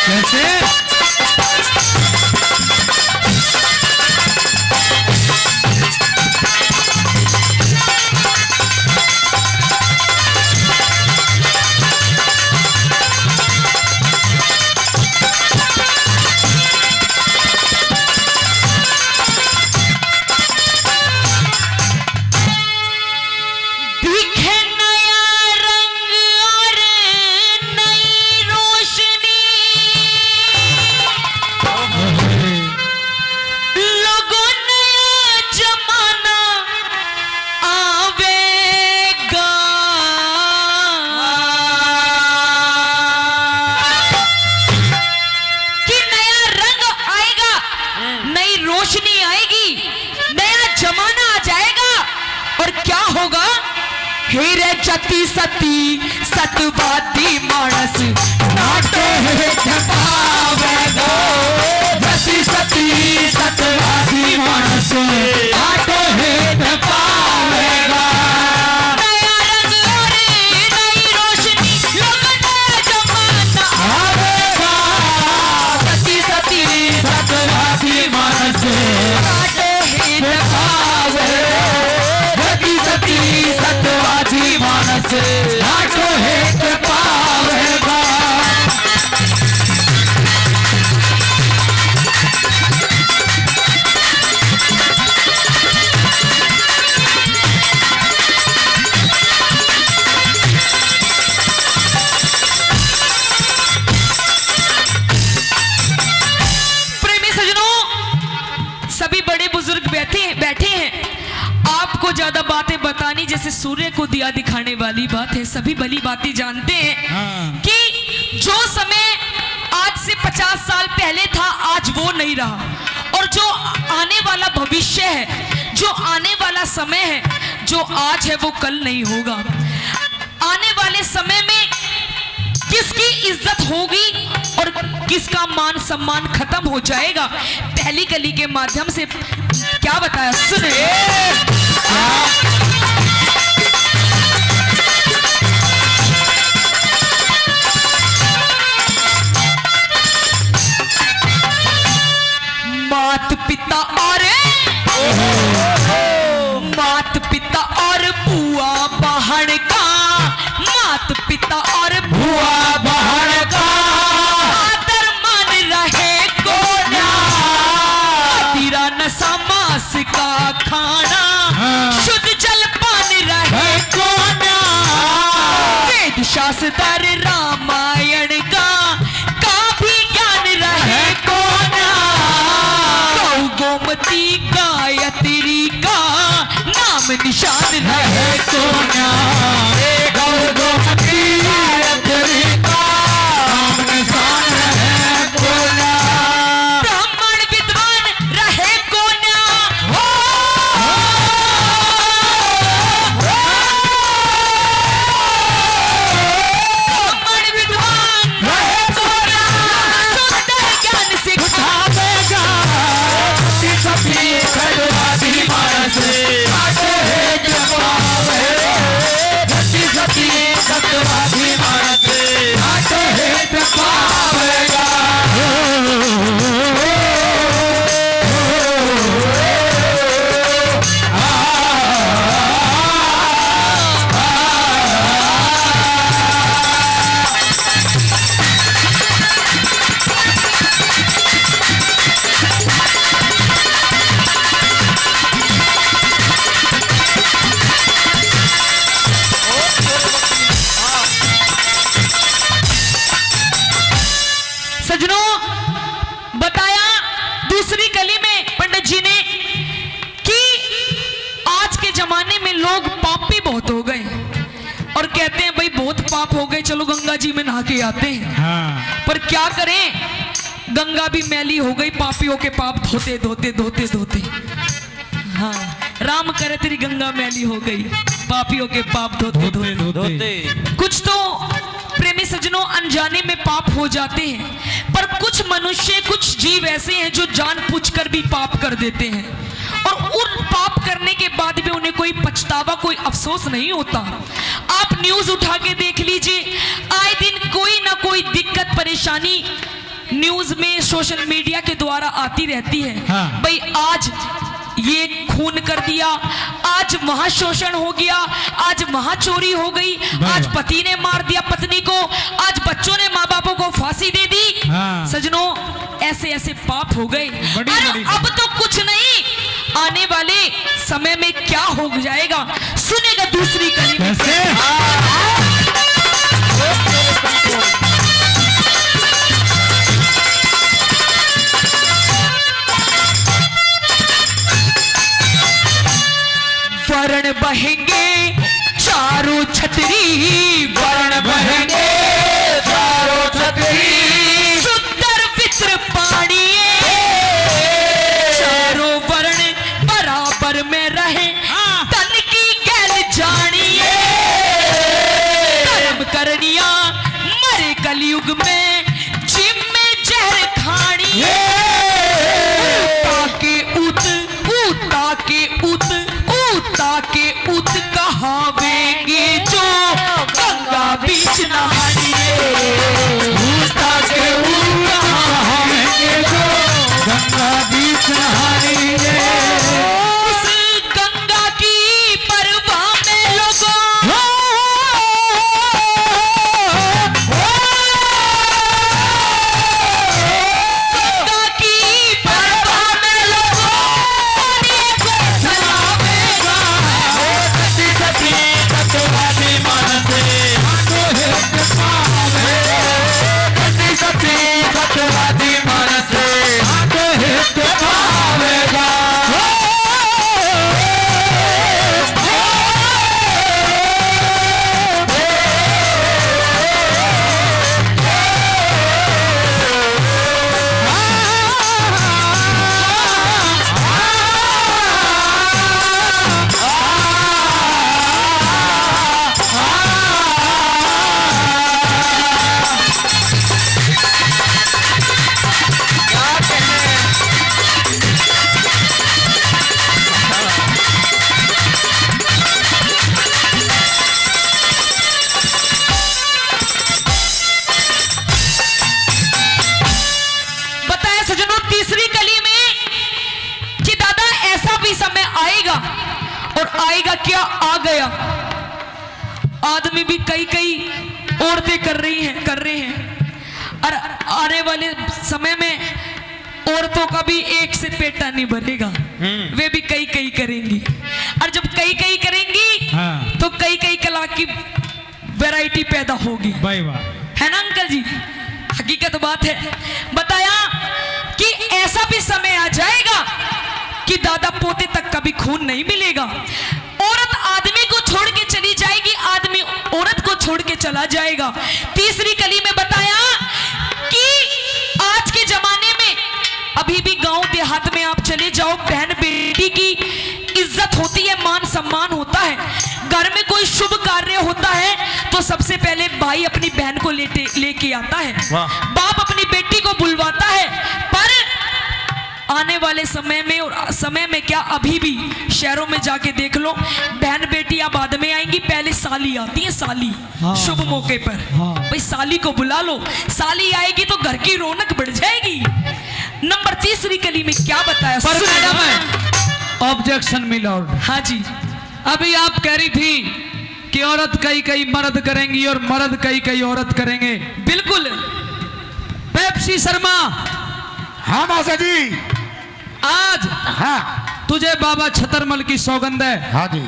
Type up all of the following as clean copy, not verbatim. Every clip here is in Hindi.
कैसे? हेरे जति सती सतवादी मानस नाटे पावेगा। जति सती सतवादी मानस नाटे पावेगा। नया रंग और नई रोशनी लगने जमाना आवेगा। जति सती सतवादी मानस नाटे पावेगा। जति सती सतवादी मानस नाटो हेत पावेगा। प्रेमी सज्जनों, सभी बड़े बुजुर्ग बैठे हैं। आपको ज्यादा बातें बतानी जैसे सूर्य को दिया दिखाने वाली बात है। सभी भली बातें जानते हैं कि जो समय आज से 50 साल पहले था आज वो नहीं रहा, और जो आने वाला भविष्य है, जो आने वाला समय है, जो आज है वो कल नहीं होगा। आने वाले समय में किसकी इज्जत होगी और किसका मान सम्मान खत्म हो जाएगा, पहली कली के माध्यम से क्या बताया सुने। मात पिता और बुआ बहन का, मात पिता और बुआ बहन का आदर मान रहे को ना। तेरा नशा मांस का खाना शुद्ध जल पान रहे को ना। वेद शास्त्र रामायण का भी ज्ञान रहे को ना। गौ गोमती गायत्री का नाम निशान रहे को ना। गौ गोमती गायत्री का नाम निशान रहे को ना। ब्राह्मण विद्वान रहे को ना। ब्राह्मण विद्वान रहे को ना। शुद्ध ज्ञान सिखावेगा। सती सतवादी मानस नाटे हेत पावेगा। जति सती सतवादी मानस नाटे हेत पावेगा। सज्जनों, बताया दूसरी कली में पंडित जी ने कि आज के जमाने में लोग पापी बहुत हो गए और कहते हैं भाई बहुत पाप हो गए, चलो गंगा जी में नहा के आते हैं। पर क्या करें, गंगा भी मैली हो गई, पापियों के पाप धोते धोते धोते धोते। हाँ, राम करे तेरी गंगा मैली हो गई, पापियों के पाप धोते धोते धोते। कुछ तो प्रेमी सज्जनों अनजाने में पाप हो जाते हैं, पर कुछ मनुष्य, कुछ जीव ऐसे हैं जो जानबूझकर भी पाप कर देते हैं, और उन पाप करने के बाद भी उन्हें कोई पछतावा, कोई अफसोस नहीं होता। आप न्यूज उठा के देख लीजिए, आए दिन कोई ना कोई दिक्कत परेशानी न्यूज में सोशल मीडिया के द्वारा आती रहती है। हाँ। भाई आज ये खून कर दिया, आज महाशोषण हो गया, आज महाचोरी हो गई, आज पति ने मार दिया पत्नी को, आज बच्चों ने माँ बापों को फांसी दे दी। हाँ। सजनों, ऐसे ऐसे पाप हो गए। बड़ी अरे अब तो कुछ नहीं, आने वाले समय में क्या हो जाएगा सुनेगा दूसरी कली में। वर्ण बहेंगे चारों छतरी, वर्ण बहेंगे चारों छतरी, सुंदर वित्र पानी, चारों वर्ण बराबर में रहे, तन की गैल जानिए, कर्म करनिया मरे कलयुग में, जिम में जहर खानिए, ताके उत ताके उत कहावेंगे जो गंगा बीच नहानिए, ताके उत कहावेंगे जो गंगा बीच नहानिए। उस गंगा की परवाह में लोगों, गंगा की परवाह में लोगों, पानी को सलामेगा, सत्यवादी मानसे आगो हित पावे, सत्यवादी मानसे आगो हित पावेगा। बताया सजनों तीसरी कली में कि दादा ऐसा भी समय आएगा, और आएगा क्या, आ गया। आदमी भी कई कई औरतें कर रहे हैं, और आने वाले समय में औरतों का भी एक से पेटा नहीं भरेगा, वे भी कई कई करेंगी, और जब कई कई करेंगी हाँ। तो कई कई कला की वैरायटी पैदा होगी, भाई वाह, है ना अंकल जी, हकीकत बात है। बताया कि ऐसा भी समय आ जाएगा कि दादा पोते तक का भी खून नहीं मिलेगा, औरत आदमी को छोड़ के चली जाएगी, आदमी औरत को छोड़ के चला जाएगा। तीसरी कली में बताया कि आज के जमाने में अभी भी गांव देहात में आप चले जाओ, बहन बेटी की इज्जत होती है, मान सम्मान होता है। घर में कोई शुभ कार्य होता है तो सबसे पहले भाई अपनी बहन को लेके आता है, बाप अपनी बेटी को बुलवाता है। पर आने वाले समय में, और समय में क्या अभी भी शहरों में जाके देख लो, बहन बेटियां बाद में आएंगी, पहले साली आती है, साली हाँ, शुभ मौके पर। हाँ। भाई साली को बुला लो, साली आएगी तो घर की रौनक बढ़ जाएगी। नंबर तीसरी कली में क्या बताया? पर मैडम है ऑब्जेक्शन मिलॉर्ड। हाँ जी, अभी आप कह रही थी कि औरत कई कई मर्द करेंगी और मर्द कई कई औरत करेंगे। बिल्कुल। पेप्सी शर्मा, हाँ मासा जी, आज हाँ तुझे बाबा छतरमल की सौगंध है। हाँ जी,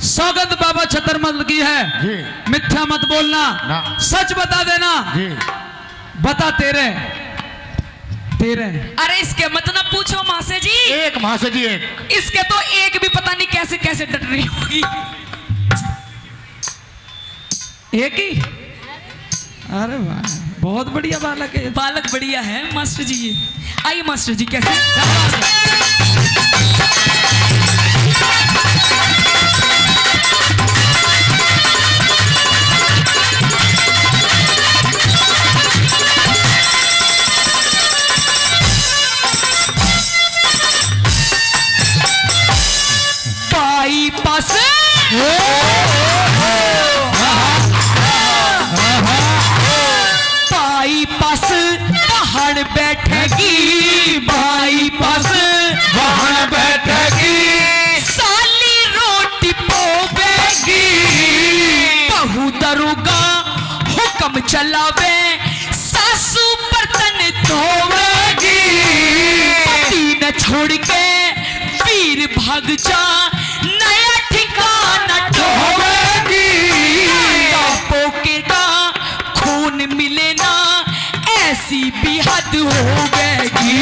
सौगंध बाबा छतरमल की है जी, मिथ्या मत बोलना, ना। सच बता देना। जी, बता तेरे अरे इसके मत ना पूछो मासे जी, एक मासा जी, एक इसके तो एक भी पता नहीं कैसे कैसे डट रही होगी। एक ही? अरे वाह, बहुत बढ़िया बालक है। बालक बढ़िया है मास्टर जी। ये आइए मास्टर जी, कैसे बाईपास बाईपास पहाड़ बैठेगी, बाईपास वहां बैठेगी, साली रोटी पोवेगी, बहू दरोगा हुक्म चलावे, सासू बर्तन धोवेगी, पति न छोड़ के वीर भाग जा, नया ठिकाना ढोवेगी, पोकेगा खून मिले ना, ऐसी भी हद होवेगी,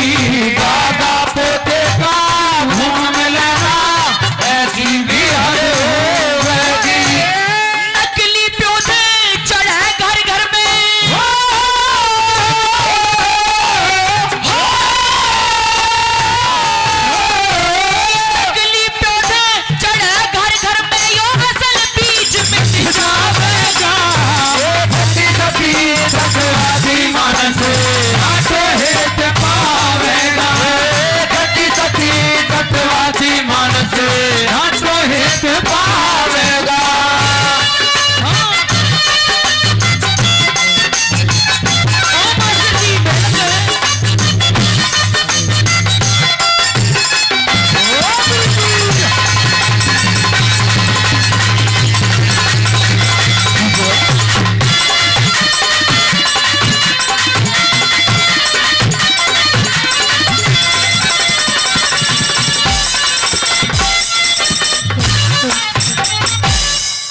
दादा पोते का घूम मिलेगा, ऐसी भी हद होगी। नकली प्योदे चढ़े घर घर में, नकली प्योदे चढ़े घर घर में, यो असल बीज मिट जावेगा, भक्ति कभी सतवादी मानस हाथों हेत पावेगा, भक्ति कभी सतवादी मानस हाथों हेत पावेगा।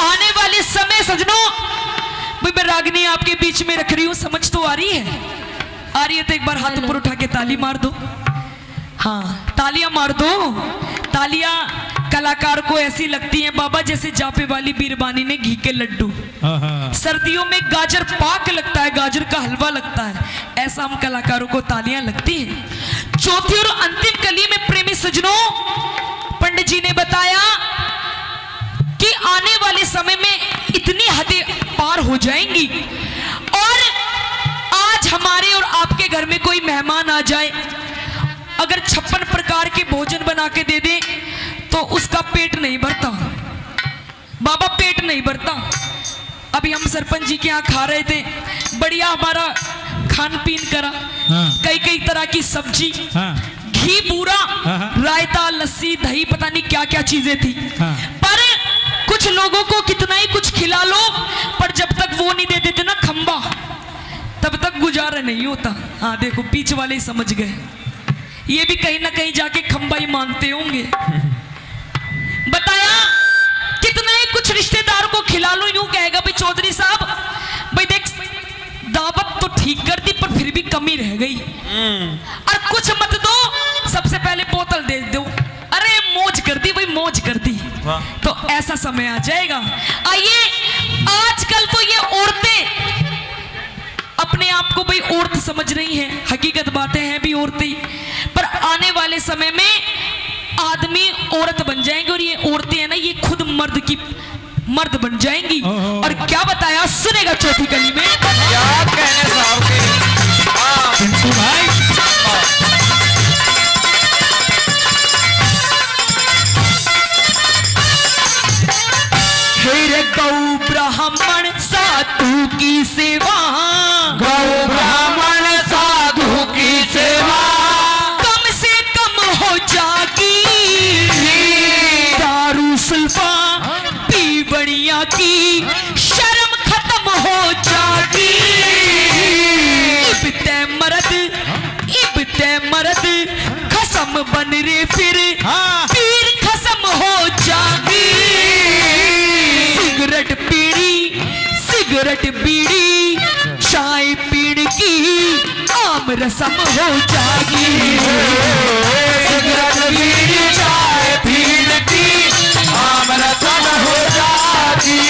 आने वाले समय सजनों, भाई मैं रागिनी आपके बीच में रख रही हूं, समझ तो आ रही है? आ रही है तो एक बार हाथ ऊपर उठा के ताली मार दो। हाँ, तालियां मार दो। तालियां कलाकार को ऐसी लगती हैं बाबा जैसे जापे वाली बीरबानी ने घी के लड्डू, सर्दियों में गाजर पाक लगता है, गाजर का हलवा लगता है, ऐसा हम कलाकारों को तालियां लगती हैं। चौथी और अंतिम कली में प्रेमी सजनों, पंडित जी ने बताया कि आने वाले समय में इतनी हदें पार हो जाएंगी, और आज हमारे और आपके घर में कोई मेहमान आ जाए, अगर 56 प्रकार के भोजन बना के दे दे तो उसका पेट नहीं भरता बाबा, पेट नहीं भरता। अभी हम सरपंच जी के यहाँ खा रहे थे, बढ़िया हमारा खान पीन करा, कई कई तरह की सब्जी, घी पूरा, रायता, लस्सी, दही, पता नहीं क्या क्या चीजें थी। पर कुछ लोगों को कितना ही कुछ खिला लो, पर जब तक वो नहीं दे देते ना खंबा, तब तक गुजारा नहीं होता। हाँ देखो, बीच वाले ही समझ गए, ये भी कहीं ना कहीं जाके खंबा ही मांगते होंगे। बताया कितना ही कुछ रिश्तेदार को खिला लो, यूं कहेगा भाई चौधरी साहब, भाई देख दावत तो ठीक कर दी पर फिर भी कमी रह गई, और कुछ मत दो, सबसे पहले बोतल दे दो, अरे मौज कर दी भाई, मौज कर दी। तो ऐसा समय आ जाएगा। आइए, आजकल तो ये औरतें अपने आप को भाई औरत समझ रही हैं, हकीकत बातें हैं भी औरतें, पर आने वाले समय में आदमी औरत बन जाएंगे, और ये औरतें हैं ना, ये खुद मर्द बन जाएंगी। और क्या बताया, सुनेगा चौथी कली में क्या कहने साहब के पिंटू भाई। हेरे गौ ब्राह्मण साधु की सेवा, गौ ब्राह्मण साधु की सेवा, कम से कम हो जागी, दारू सुल्फा पी बढ़िया की, शर्म खत्म हो जागी, इब ते मर्द खसम बन रे फिर, पीर खसम हो जागी, सिगरेट बीड़ी चाय पीने की आम रसम हो जागी, सिगरेट बीड़ी चाय पीने की आम रसम हो जागी।